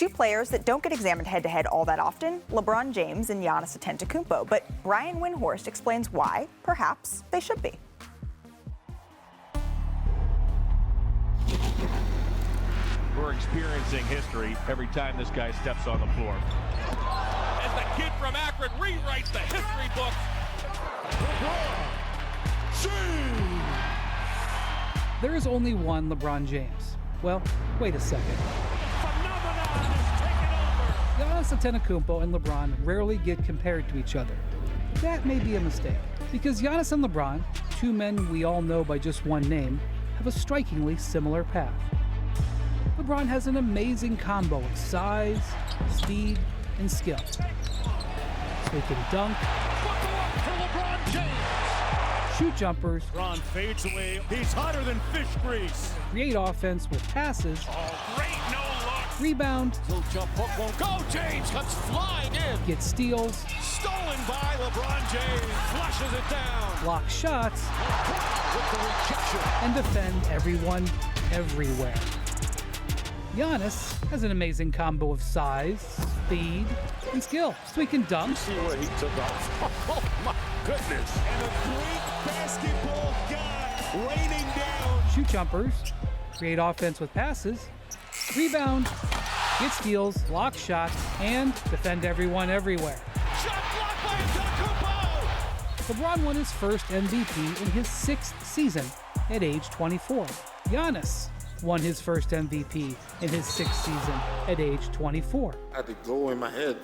Two players that don't get examined head-to-head all that often, LeBron James and Giannis Antetokounmpo. But Brian Windhorst explains why, perhaps, they should be. We're experiencing history every time this guy steps on the floor. As the kid from Akron rewrites the history books. There is only one LeBron James. Well, wait a second. Giannis Antetokounmpo and LeBron rarely get compared to each other. That may be a mistake, because Giannis and LeBron, two men we all know by just one name, have a strikingly similar path. LeBron has an amazing combo of size, speed, and skill. So he can dunk, shoot jumpers, LeBron fades away. He's hotter than fish grease. create offense with passes, Oh, great no-look. rebound, Little jump hook won't go. James comes flying in. get steals, Stolen by LeBron James. Flushes it down. block shots, With the rejection. and defend everyone, everywhere. Giannis has an amazing combo of size, speed, and skill, so he can dunk, See where he took off. Oh, my goodness. And a great basketball guy raining down. shoot jumpers, create offense with passes, rebound, get steals, block shots, and defend everyone everywhere. Shot blocked by Antetokounmpo. LeBron won his first MVP in his 6th season at age 24. Giannis won his first MVP in his 6th season at age 24. I had to go in my head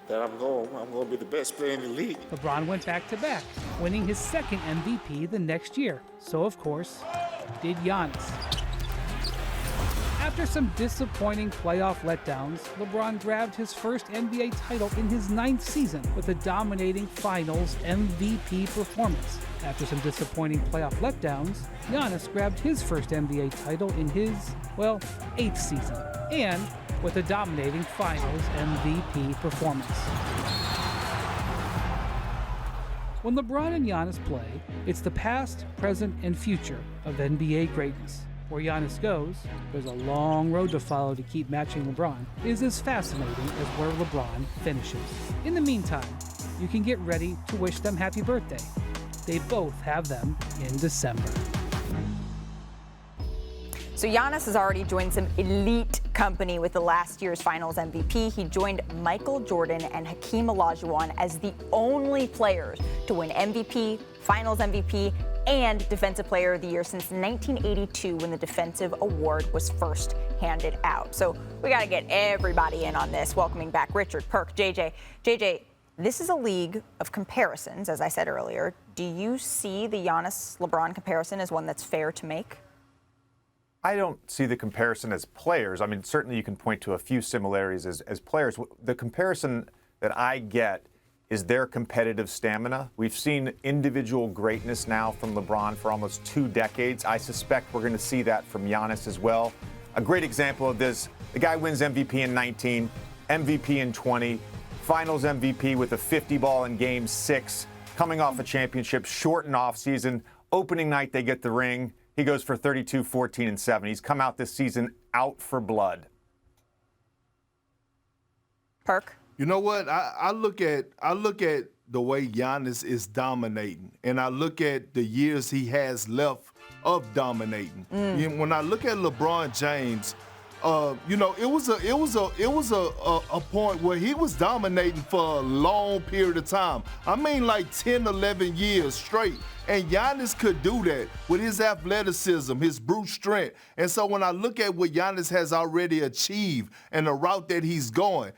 that I'm going to be the best player in the league. LeBron went back-to-back, winning his second MVP the next year. So, of course, did Giannis. After some disappointing playoff letdowns, LeBron grabbed his first NBA title in his 9th season with a dominating Finals MVP performance. After some disappointing playoff letdowns, Giannis grabbed his first NBA title in his, 8th season, and with a dominating Finals MVP performance. When LeBron and Giannis play, it's the past, present, and future of NBA greatness. Where Giannis goes, there's a long road to follow to keep matching LeBron, is as fascinating as where LeBron finishes. In the meantime, you can get ready to wish them happy birthday. They both have them in December. So Giannis has already joined some elite company with the last year's Finals MVP. He joined Michael Jordan and Hakeem Olajuwon as the only players to win MVP, Finals MVP, and Defensive Player of the Year since 1982 when the Defensive Award was first handed out. So we got to get everybody in on this. Welcoming back Richard, Perk, JJ. JJ, this is a league of comparisons, as I said earlier. Do you see the Giannis-LeBron comparison as one that's fair to make? I don't see the comparison as players. I mean, certainly you can point to a few similarities as players. The comparison that I get is their competitive stamina. We've seen individual greatness now from LeBron for almost 2 decades. I suspect we're going to see that from Giannis as well. A great example of this, the guy wins MVP in 19, MVP in 20, Finals MVP with a 50 ball in Game 6, coming off a championship, shortened off season. Opening night, they get the ring. He goes for 32, 14, and 7. He's come out this season out for blood. Perk? You know what? I look at the way Giannis is dominating, and I look at the years he has left of dominating. When I look at LeBron James, it was a point where he was dominating for a long period of time. I mean, like 10, 11 years straight. And Giannis could do that with his athleticism, his brute strength. And so when I look at what Giannis has already achieved and the route that he's going,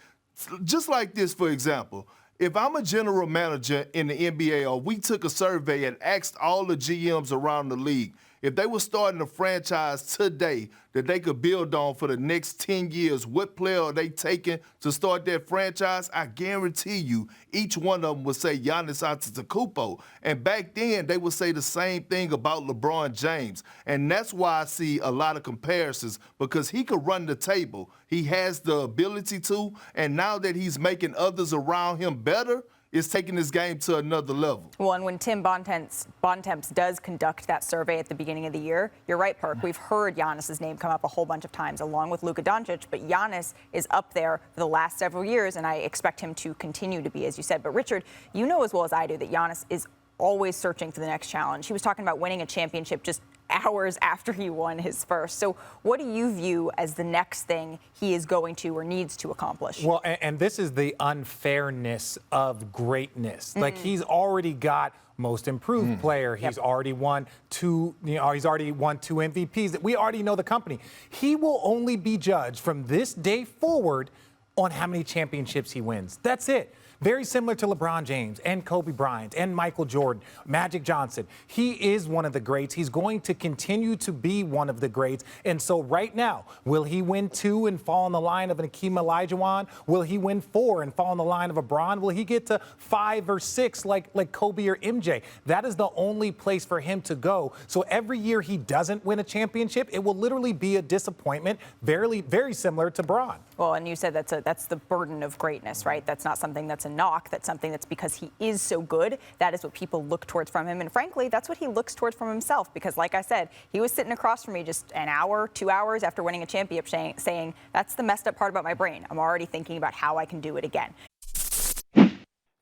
just like this, for example, if I'm a general manager in the NBA, or we took a survey and asked all the GMs around the league, if they were starting a franchise today that they could build on for the next 10 years, what player are they taking to start that franchise? I guarantee you each one of them would say Giannis Antetokounmpo. And back then, they would say the same thing about LeBron James. And that's why I see a lot of comparisons, because he could run the table. He has the ability to, and now that he's making others around him better, is taking this game to another level. Well, and when Tim Bontemps does conduct that survey at the beginning of the year, you're right, Perk. We've heard Giannis's name come up a whole bunch of times, along with Luka Doncic, but Giannis is up there for the last several years, and I expect him to continue to be, as you said. But Richard, you know as well as I do that Giannis is always searching for the next challenge. He was talking about winning a championship just hours after he won his first. So what do you view as the next thing he is going to or needs to accomplish? Well, and this is the unfairness of greatness. Like, he's already got most improved player. He's already won two, he's already won 2 MVPs. We already know the company. He will only be judged from this day forward on how many championships he wins. That's it. Very similar to LeBron James and Kobe Bryant and Michael Jordan, Magic Johnson. He is one of the greats. He's going to continue to be one of the greats. And so right now, will he win 2 and fall on the line of an Hakeem Olajuwon? Will he win 4 and fall on the line of a Bron? Will he get to 5 or 6 like Kobe or MJ? That is the only place for him to go. So every year he doesn't win a championship, it will literally be a disappointment, very similar to Bron. Well, and you said that's the burden of greatness, right? That's not something that's a knock. That's something that's because he is so good. That is what people look towards from him. And frankly, that's what he looks towards from himself. Because like I said, he was sitting across from me just an hour, 2 hours after winning a championship saying, that's the messed up part about my brain. I'm already thinking about how I can do it again.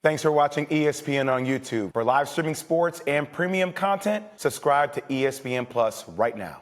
Thanks for watching ESPN on YouTube. For live streaming sports and premium content, subscribe to ESPN Plus right now.